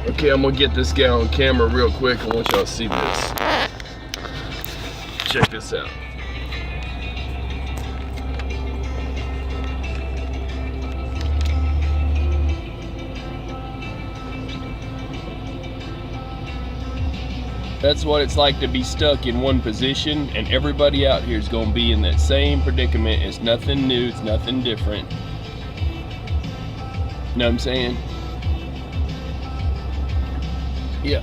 Okay, I'm gonna get this guy on camera real quick. I want y'all to see this. Check this out. That's what it's like to be stuck in one position, and everybody out here is gonna be in that same predicament. It's nothing new, it's nothing different. Know what I'm saying? Yeah.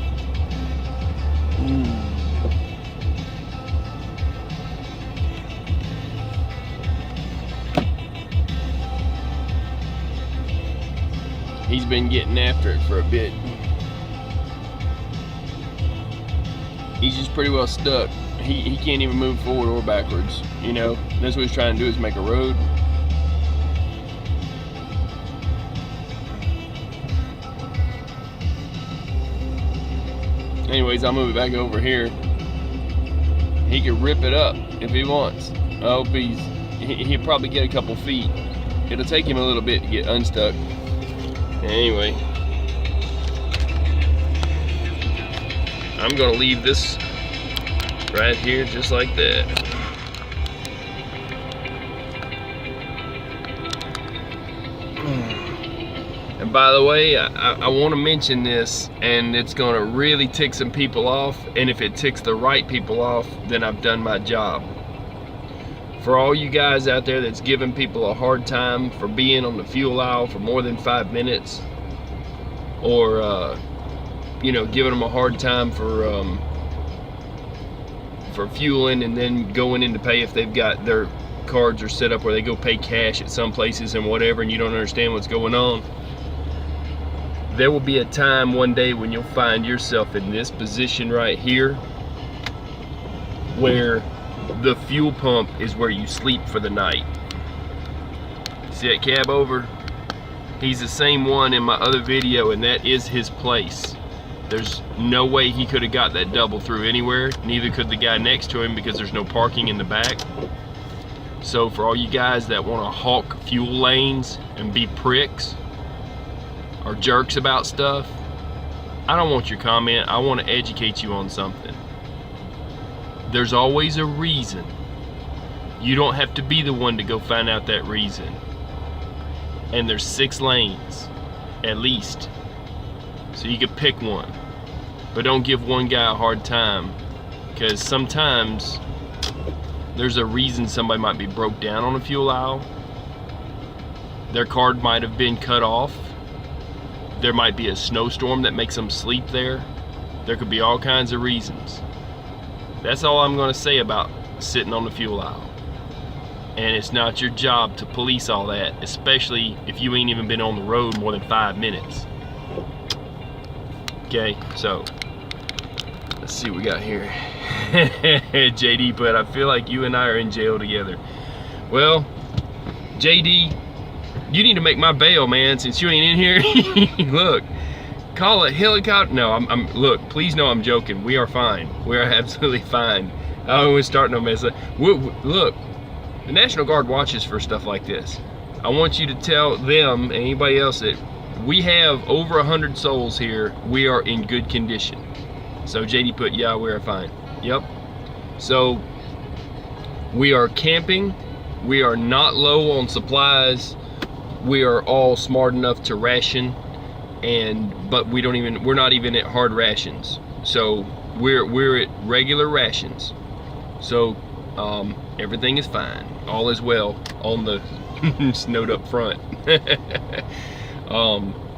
He's been getting after it for a bit. He's just pretty well stuck. He can't even move forward or backwards. You know, that's what he's trying to do, is make a road. Anyways, I'll move it back over here. He can rip it up if he wants. I hope he'll probably get a couple feet. It'll take him a little bit to get unstuck. Anyway, I'm gonna leave this right here just like that. And by the way, I want to mention this, and it's gonna really tick some people off, and if it ticks the right people off, then I've done my job. For all you guys out there that's giving people a hard time for being on the fuel aisle for more than 5 minutes, or you know, giving them a hard time for fueling and then going in to pay if they've got their cards are set up where they go pay cash at some places and whatever, and you don't understand what's going on. There will be a time one day when you'll find yourself in this position right here, where the fuel pump is where you sleep for the night. See that cab over? He's the same one in my other video, and that is his place. There's no way he could have got that double through anywhere. Neither could the guy next to him, because there's no parking in the back. So for all you guys that want to hawk fuel lanes and be pricks or jerks about stuff, I don't want your comment. I want to educate you on something. There's always a reason. You don't have to be the one to go find out that reason. And there's 6 lanes, at least. So you could pick one. But don't give one guy a hard time, because sometimes there's a reason somebody might be broke down on a fuel aisle. Their card might have been cut off. There might be a snowstorm that makes them sleep there. There could be all kinds of reasons. That's all I'm gonna say about sitting on the fuel aisle. And it's not your job to police all that, especially if you ain't even been on the road more than 5 minutes. Okay, so let's see what we got here. JD put, I feel like you and I are in jail together. Well, JD, you need to make my bail, man, since you ain't in here. Look, call a helicopter. No, look, please know I'm joking. We are fine. We are absolutely fine. I don't want to start no mess. Look, the National Guard watches for stuff like this. I want you to tell them and anybody else that we have over 100 souls here. We are in good condition. So JD put, yeah, we are fine. Yep. So we are camping. We are not low on supplies. We are all smart enough to ration, but we're not even at hard rations. So we're at regular rations. So everything is fine. All is well on the snowed up front.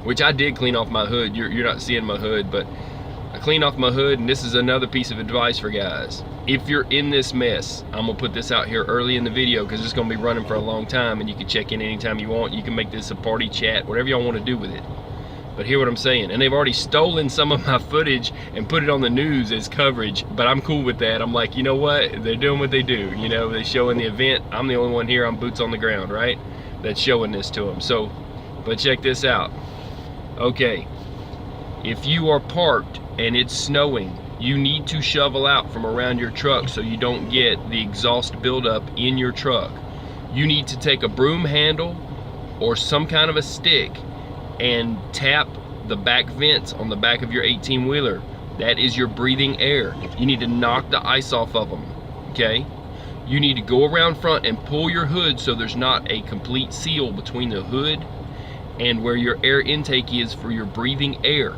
Which I did clean off my hood. You're not seeing my hood, but I cleaned off my hood, and this is another piece of advice for guys. If you're in this mess, I'm gonna put this out here early in the video because it's gonna be running for a long time, and you can check in anytime you want. You can make this a party chat, whatever y'all want to do with it. But hear what I'm saying. And they've already stolen some of my footage and put it on the news as coverage, but I'm cool with that. I'm like, you know what? They're doing what they do. You know, they're showing the event. I'm the only one here on boots on the ground, right? That's showing this to them. So, but check this out. Okay, if you are parked and it's snowing, you need to shovel out from around your truck so you don't get the exhaust buildup in your truck. You need to take a broom handle or some kind of a stick and tap the back vents on the back of your 18-wheeler. That is your breathing air. You need to knock the ice off of them, okay? You need to go around front and pull your hood so there's not a complete seal between the hood and where your air intake is for your breathing air.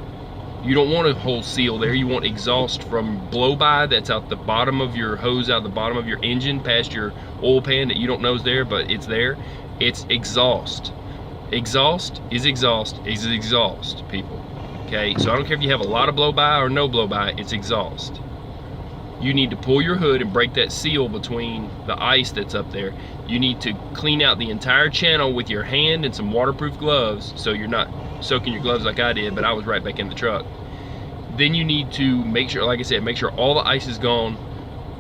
You don't want a whole seal there. You want exhaust from blow-by that's out the bottom of your hose, out the bottom of your engine, past your oil pan that you don't know is there, but it's there. It's exhaust. Exhaust is exhaust is exhaust, people. Okay, so I don't care if you have a lot of blow-by or no blow-by, it's exhaust. You need to pull your hood and break that seal between the ice that's up there. You need to clean out the entire channel with your hand and some waterproof gloves so you're not soaking your gloves like I did, but I was right back in the truck. Then you need to make sure, like I said, make sure all the ice is gone.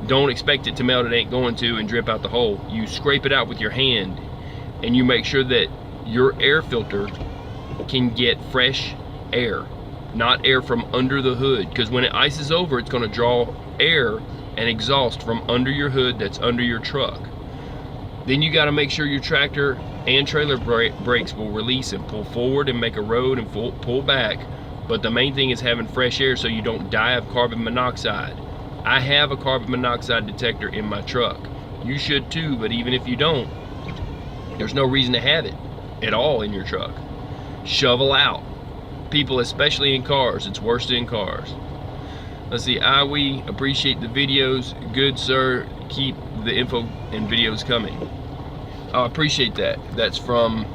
Don't expect it to melt, it ain't going to, and drip out the hole. You scrape it out with your hand and you make sure that your air filter can get fresh air, not air from under the hood, because when it ices over, it's going to draw air and exhaust from under your hood that's under your truck. Then you got to make sure your tractor and trailer brakes will release and pull forward and make a road and pull back. But the main thing is having fresh air so you don't die of carbon monoxide. I have a carbon monoxide detector in my truck. You should too, but even if you don't, there's no reason to have it at all in your truck. Shovel out. People, especially in cars, it's worse in cars. Let's see, we appreciate the videos. Good, sir. Keep the info and videos coming. I appreciate that. That's from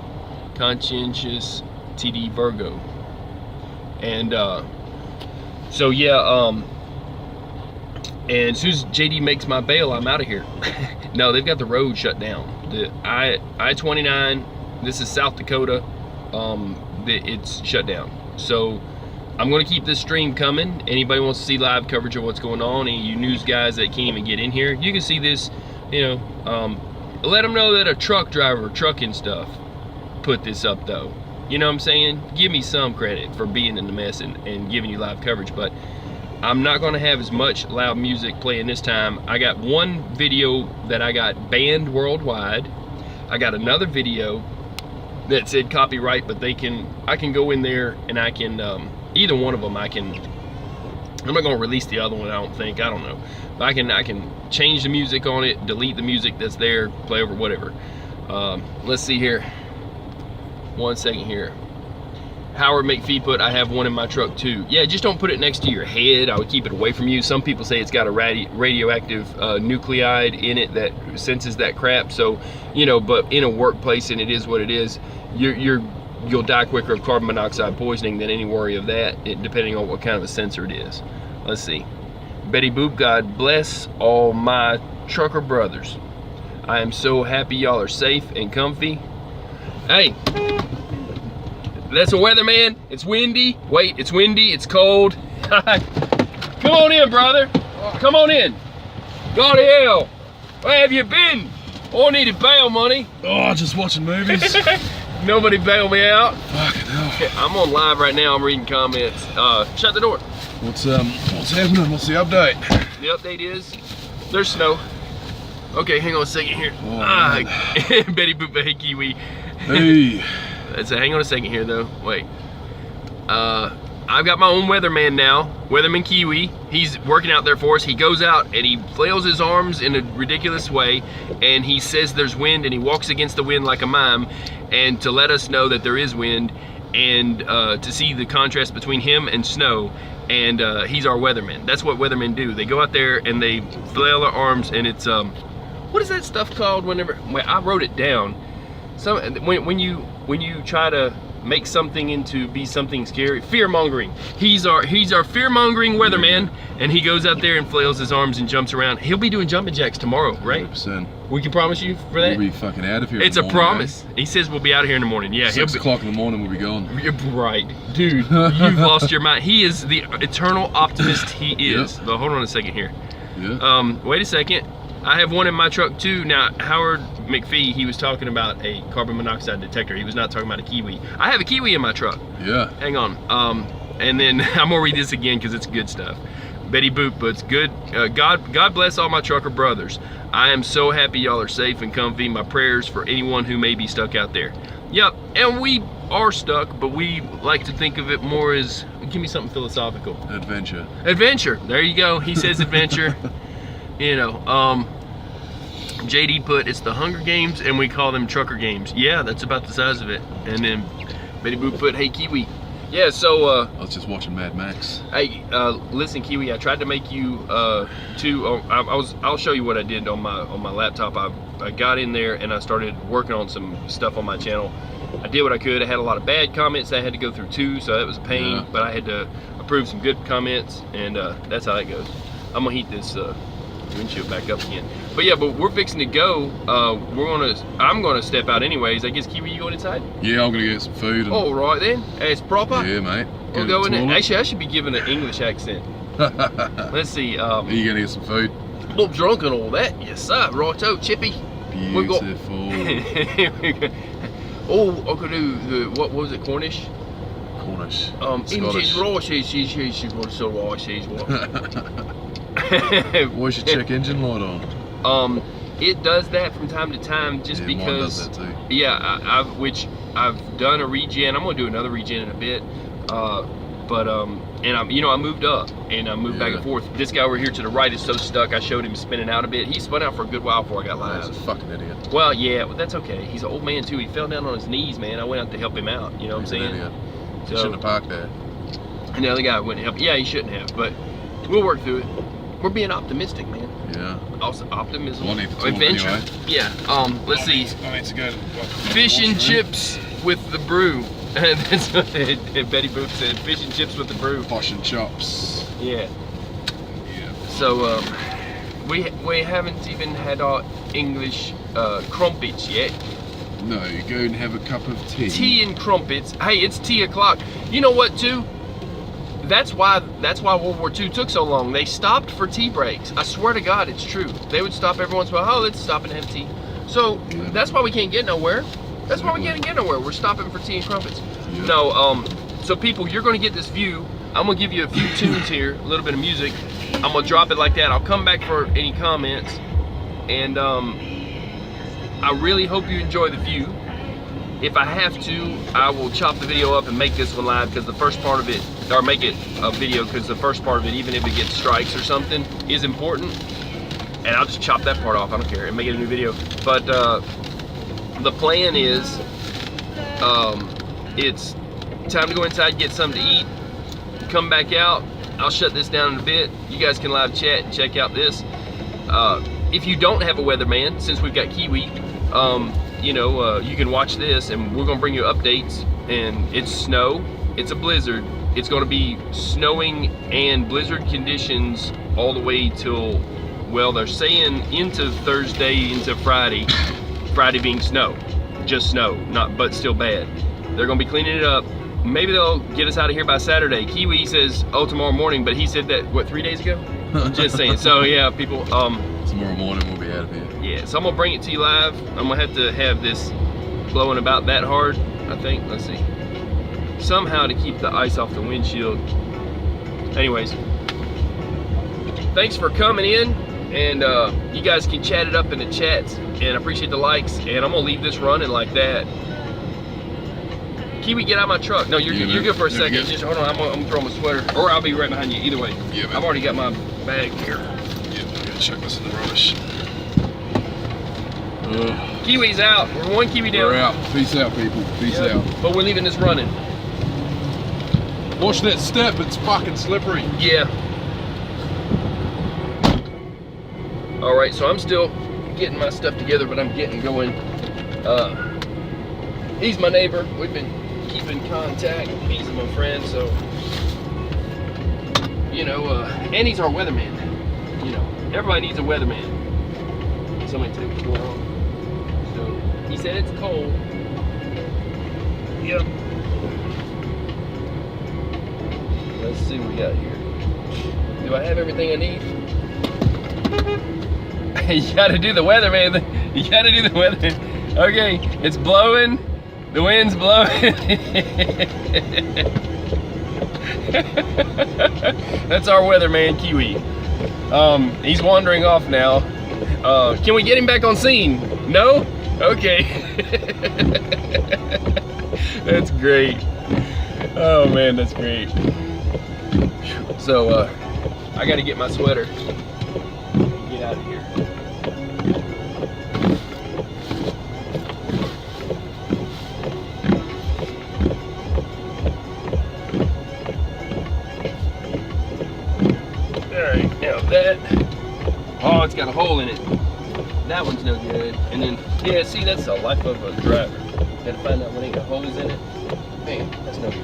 Conscientious TD Virgo. And so yeah, and as soon as JD makes my bail, I'm out of here. No, they've got the road shut down. The I-29, this is South Dakota, it's shut down. So I'm going to keep this stream coming. Anybody wants to see live coverage of what's going on, any of you news guys that can't even get in here, you can see this, you know, let them know that a truck driver, trucking stuff, put this up though. You know what I'm saying? Give me some credit for being in the mess and giving you live coverage, but I'm not going to have as much loud music playing this time. I got one video that I got banned worldwide. I got another video that said copyright, but I can go in there and I can, either one of them I'm not going to release the other one, I don't think, I don't know. But I can change the music on it, delete the music that's there, play over, whatever. Let's see here. 1 second here. Howard McPhee put, I have one in my truck too. Yeah, just don't put it next to your head. I would keep it away from you. Some people say it's got a radioactive nuclide in it that senses that crap. So, you know, but in a workplace, and it is what it is, you'll die quicker of carbon monoxide poisoning than any worry of that, depending on what kind of a sensor it is. Let's see. Betty Boop, God bless all my trucker brothers. I am so happy y'all are safe and comfy. Hey, that's a weatherman. It's windy. Wait, it's windy. It's cold. Come on in, brother. Come on in. Go to hell. Where have you been? Oh, I needed bail money. Oh, just watching movies. Nobody bailed me out. Fucking hell. Okay, I'm on live right now. I'm reading comments. Shut the door. What's happening? What's the update? The update is there's snow. Okay, hang on a second here. Oh, Betty Boop, hey Kiwi. Hey. So hang on a second here though. Wait. I've got my own weatherman now, Weatherman Kiwi. He's working out there for us. He goes out and he flails his arms in a ridiculous way, and he says there's wind, and he walks against the wind like a mime, and to let us know that there is wind, and to see the contrast between him and snow. And he's our weatherman. That's what weathermen do. They go out there and they flail their arms, and it's what is that stuff called? Whenever I wrote it down. When you try to make something into be something scary, fear mongering. He's our fear mongering weatherman, and he goes out there and flails his arms and jumps around. He'll be doing jumping jacks tomorrow, right? 100%. We can promise you for that. We'll be fucking out of here. It's a promise. He says we'll be out of here in the morning. Yeah, 6 o'clock in the morning we'll be gone. You're right, dude. You've lost your mind. He is the eternal optimist. He is. Yep. But hold on a second here. Yeah. Wait a second. I have one in my truck too. Now, Howard McPhee, he was talking about a carbon monoxide detector. He was not talking about a Kiwi. I have a Kiwi in my truck. Yeah. Hang on. And then I'm gonna read this again because it's good stuff. Betty Boop, but it's good. God bless all my trucker brothers. I am so happy y'all are safe and comfy. My prayers for anyone who may be stuck out there. Yep, and we are stuck, but we like to think of it more as, give me something philosophical. Adventure. Adventure. There you go. He says adventure. You know, JD put, it's the Hunger Games and we call them trucker games. Yeah, that's about the size of it. And then Betty Boo put, hey Kiwi. Yeah, so I was just watching Mad Max. hey, listen Kiwi, I tried to make you I'll show you what I did on my laptop. I got in there and I started working on some stuff on my channel. I did what I could. I had a lot of bad comments that I had to go through too, so that was a pain, Yeah. but I had to approve some good comments, and that's how that goes. I'm gonna heat this windshield back up again. But yeah, but we're fixing to go. I'm gonna step out anyways. I guess Kiwi, you going inside? Yeah, I'm gonna get some food. And, All right then, it's proper. yeah, mate. We'll go in there. Actually, I should be giving an English accent. Let's see. Are you gonna get some food? Not drunk and all that. Yes, sir. Righto, Chippy. We got- Beautiful. Oh, I could do the, what was it, Cornish? Cornish. English Scottish. she's what so right, she's what. Why's your check engine light on? It does that from time to time, just Yeah, because. mine does that too. Yeah, I've done a regen. I'm gonna do another regen in a bit. And I moved up and I moved back and forth. This guy over here to the right is so stuck. I showed him spinning out a bit. He spun out for a good while before I got live. He's a fucking idiot. Well, yeah, but that's okay. He's an old man too. He fell down on his knees, man. I went out to help him out. You know what I'm He's an saying? idiot. So, You shouldn't have parked there. and the other guy wouldn't help. Yeah, he shouldn't have, but we'll work through it. We're being optimistic, man. Yeah. Also, optimism. Well, I need to talk Adventure. anyway. Yeah. Let's see. I need to go to Fish and chips with the brew. That's what Betty Boop said. Fish and chips with the brew. Posh and chops. Yeah. Yeah. So we haven't even had our English crumpets yet. No, you go and have a cup of tea. Tea and crumpets. Hey, it's tea o'clock. You know what, too? That's why World War II took so long. They stopped for tea breaks. I swear to God, it's true. They would stop every once in a while. Oh, let's stop and have tea. So that's why we can't get nowhere. That's why we can't get nowhere. We're stopping for tea and crumpets. Yeah. No, so people, you're gonna get this view. I'm gonna give you a few tunes here, a little bit of music. I'm gonna drop it like that. I'll come back for any comments. And I really hope you enjoy the view. If I have to, I will chop the video up and make this one live, because the first part of it, or make it a video, because the first part of it, even if it gets strikes or something, is important. And I'll just chop that part off, I don't care, and make it a new video. But the plan is, it's time to go inside, get something to eat, come back out. I'll shut this down in a bit. You guys can live chat and check out this. If you don't have a weatherman, since we've got Kiwi, you can watch this, and we're gonna bring you updates. And it's snow, it's a blizzard. It's gonna be snowing and blizzard conditions all the way till, well, they're saying into Thursday, into Friday. Friday being snow, just snow, but still bad. They're gonna be cleaning it up. Maybe they'll get us out of here by Saturday. Kiwi says, oh, tomorrow morning, but he said that, what, 3 days ago? Just saying. So yeah, people, Tomorrow morning we'll be out of here. yeah, so I'm gonna bring it to you live. I'm gonna have to have this blowing about that hard, I think. Let's see. Somehow to keep the ice off the windshield. Anyways, thanks for coming in, and you guys can chat it up in the chats, and I appreciate the likes, and I'm gonna leave this running like that. Kiwi, get out of my truck. No, you're good for a second. Good. Just hold on, I'm gonna throw my sweater, or I'll be right behind you, either way. Yeah, man. I've already got my bag here. Yeah, I'm gonna chuck this in the rubbish. Kiwi's out. We're one Kiwi down. We're out. Peace out, people. Peace Yeah, out. but we're leaving this running. Watch that step. It's fucking slippery. Yeah. All right, so I'm still getting my stuff together, but I'm getting going. He's my neighbor. We've been keeping contact. He's my friend, so and he's our weatherman. Everybody needs a weatherman. Somebody tell me what's going on. So he said it's cold. Yep. Let's see what we got here. Do I have everything I need? You gotta do the weather, man. You gotta do the weather. Okay, it's blowing. The wind's blowing. That's our weatherman, Kiwi. He's wandering off now. Can we get him back on scene? No? Okay. That's great. Oh man, that's great. So I gotta get my sweater and get out of here. Alright, now that, oh, it's got a hole in it. That one's no good. And then, yeah, see, that's the life of a driver. Gotta find that one ain't got holes in it. Man, that's no good.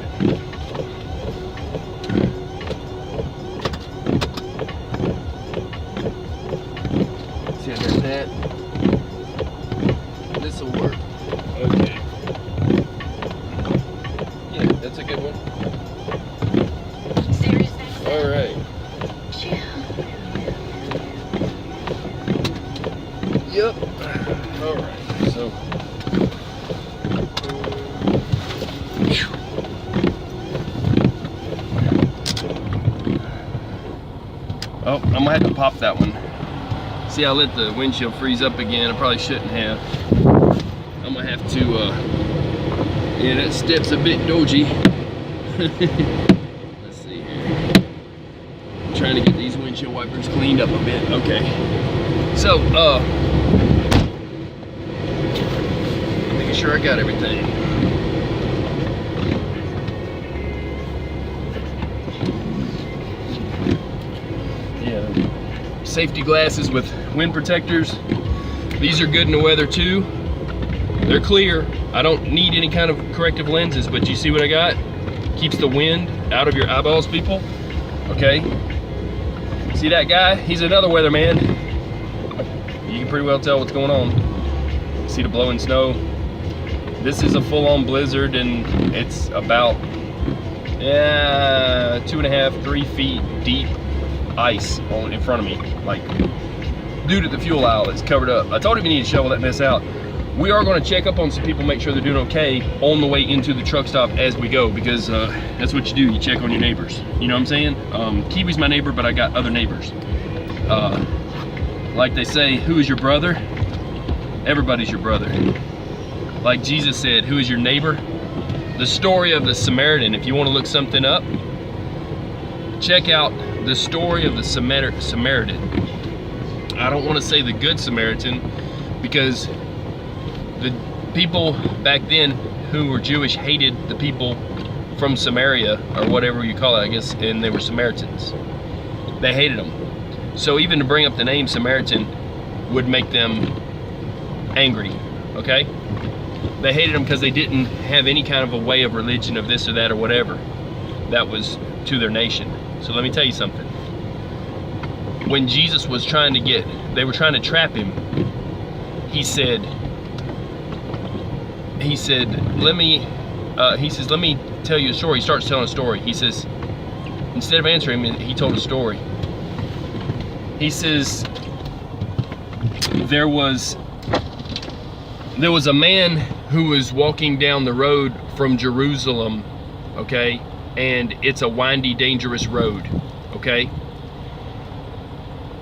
See, I got that. This'll work. Okay. Yeah, that's a good one. All right. Yep. All right. So. Oh, I'm gonna have to pop that one. See, I let the windshield freeze up again. I probably shouldn't have. I'm gonna have to, yeah, that step's a bit dodgy. Let's see here. I'm trying to get these windshield wipers cleaned up a bit. Okay. So, making sure I got everything. Safety glasses with wind protectors. These are good in the weather too. They're clear. I don't need any kind of corrective lenses, but you see what I got? Keeps the wind out of your eyeballs, people. Okay. See that guy? He's another weatherman. You can pretty well tell what's going on. See the blowing snow? This is a full-on blizzard, and it's about 2.5, 3 feet deep ice in front of me, like dude at the fuel aisle. It's covered up. I told him he needed to shovel that mess out. We are going to check up on some people, make sure they're doing okay on the way into the truck stop as we go, because that's what you do. You check on your neighbors. You know what I'm saying? Kiwi's my neighbor, but I got other neighbors. Like they say, who is your brother? Everybody's your brother. Like Jesus said, who is your neighbor? The story of the Samaritan. If you want to look something up, check out the story of the Samaritan. I don't want to say the Good Samaritan, because the people back then who were Jewish hated the people from Samaria, or whatever you call it, I guess, and they were Samaritans. They hated them. So even to bring up the name Samaritan would make them angry, okay? They hated them because they didn't have any kind of a way of religion of this or that or whatever that was to their nation. So let me tell you something. When Jesus was trying to they were trying to trap him, he said, let me tell you a story. He starts telling a story. He says, instead of answering him, he told a story. He says, there was a man who was walking down the road from Jerusalem, okay? And it's a windy, dangerous road, okay?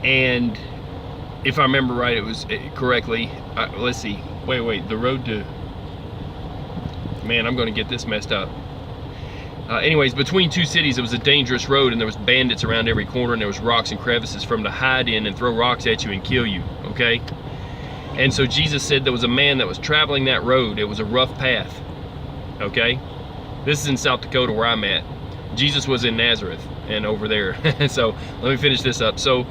And if I remember right, it was correctly, let's see, wait, the road to, man, I'm gonna get this messed up. Anyways, between two cities, it was a dangerous road, and there was bandits around every corner, and there was rocks and crevices for them to hide in and throw rocks at you and kill you, okay? And so Jesus said there was a man that was traveling that road. It was a rough path, okay? This is in South Dakota where I'm at. Jesus was in Nazareth and over there. So let me finish this up. So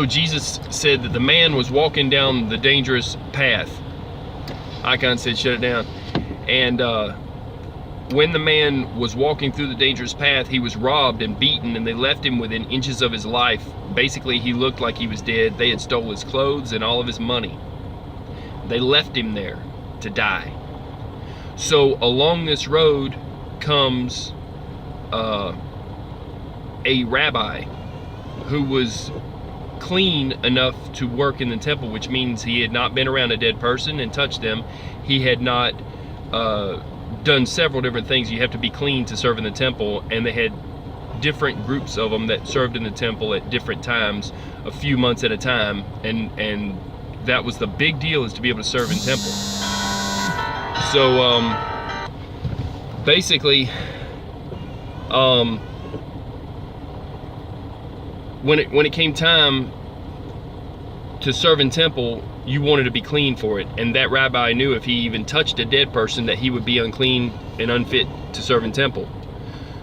Jesus said that the man was walking down the dangerous path. Icon said shut it down. And when the man was walking through the dangerous path, he was robbed and beaten, and they left him within inches of his life. Basically, he looked like he was dead. They had stole his clothes and all of his money. They left him there to die. So along this road comes a rabbi who was clean enough to work in the temple, which means he had not been around a dead person and touched them. He had not done several different things. You have to be clean to serve in the temple, and they had different groups of them that served in the temple at different times, a few months at a time, and that was the big deal, is to be able to serve in temple. So basically, when it came time to serve in temple, you wanted to be clean for it, and that rabbi knew if he even touched a dead person that he would be unclean and unfit to serve in temple.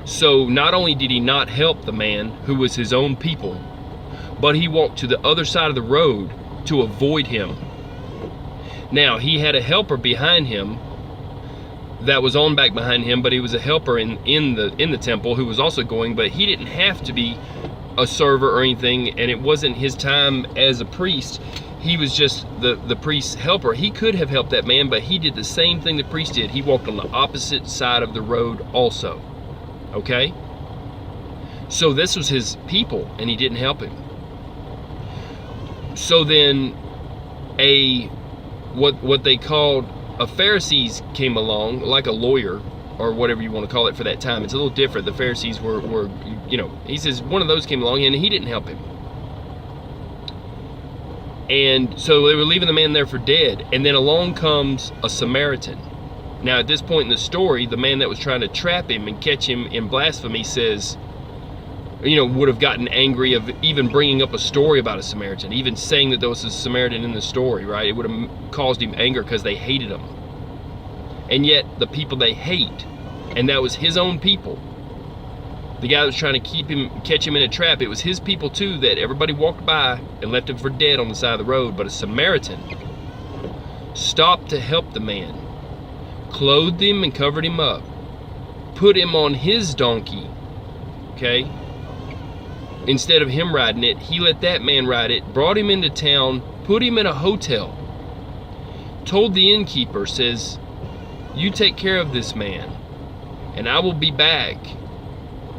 So not only did he not help the man who was his own people, but he walked to the other side of the road to avoid him. Now, he had a helper behind him that was on back behind him, but he was a helper in the temple who was also going, but he didn't have to be a server or anything, and it wasn't his time as a priest. He was just the priest's helper. He could have helped that man, but he did the same thing the priest did. He walked on the opposite side of the road also. Okay? So this was his people, and he didn't help him. So then what they called a Pharisees came along, like a lawyer or whatever you want to call it for that time. It's a little different. The Pharisees were you know, he says one of those came along and he didn't help him. And so they were leaving the man there for dead, and then along comes a Samaritan. Now at this point in the story, the man that was trying to trap him and catch him in blasphemy says, you know, would have gotten angry of even bringing up a story about a Samaritan, even saying that there was a Samaritan in the story, right? It would have caused him anger because they hated him. And yet the people they hate, and that was his own people, the guy that was trying to catch him in a trap, it was his people too that everybody walked by and left him for dead on the side of the road. But a Samaritan stopped to help the man, clothed him and covered him up, put him on his donkey, okay? Instead of him riding it, he let that man ride it, brought him into town, put him in a hotel, told the innkeeper, says, you take care of this man, and I will be back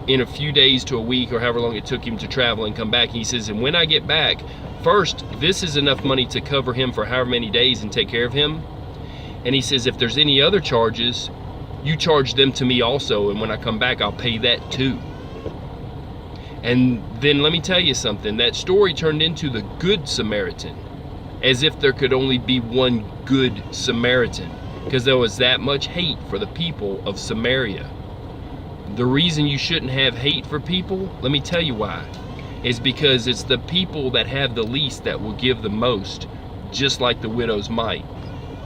in a few days to a week or however long it took him to travel and come back. He says, and when I get back, first, this is enough money to cover him for however many days and take care of him. And he says, if there's any other charges, you charge them to me also, and when I come back, I'll pay that too. And then let me tell you something, that story turned into the Good Samaritan, as if there could only be one good Samaritan, because there was that much hate for the people of Samaria. The reason you shouldn't have hate for people, let me tell you why, is because it's the people that have the least that will give the most, just like the widow's mite.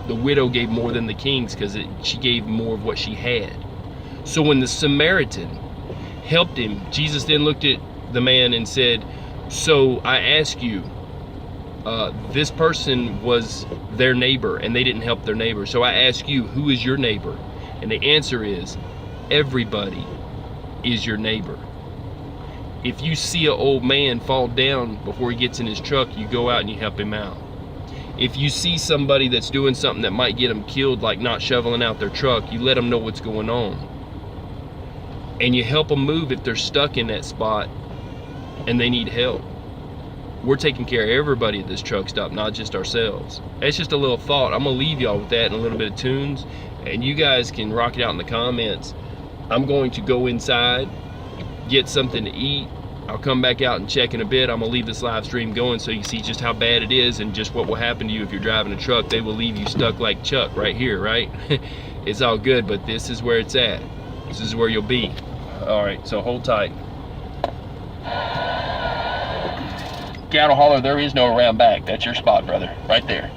The widow gave more than the kings because she gave more of what she had. So when the Samaritan helped him, Jesus then looked at the man and said, so I ask you, this person was their neighbor and they didn't help their neighbor. So I ask you, who is your neighbor? And the answer is, everybody is your neighbor. If you see an old man fall down before he gets in his truck, you go out and you help him out. If you see somebody that's doing something that might get them killed, like not shoveling out their truck, you let them know what's going on. And you help them move if they're stuck in that spot and they need help. We're taking care of everybody at this truck stop, not just ourselves. That's just a little thought. I'm gonna leave y'all with that and a little bit of tunes, and you guys can rock it out in the comments. I'm going to go inside, get something to eat. I'll come back out and check in a bit. I'm gonna leave this live stream going so you can see just how bad it is and just what will happen to you if you're driving a truck. They will leave you stuck like Chuck right here, right? It's all good, but this is where it's at. This is where you'll be. All right, so hold tight. Cattle hauler, there is no around back. That's your spot, brother, right there.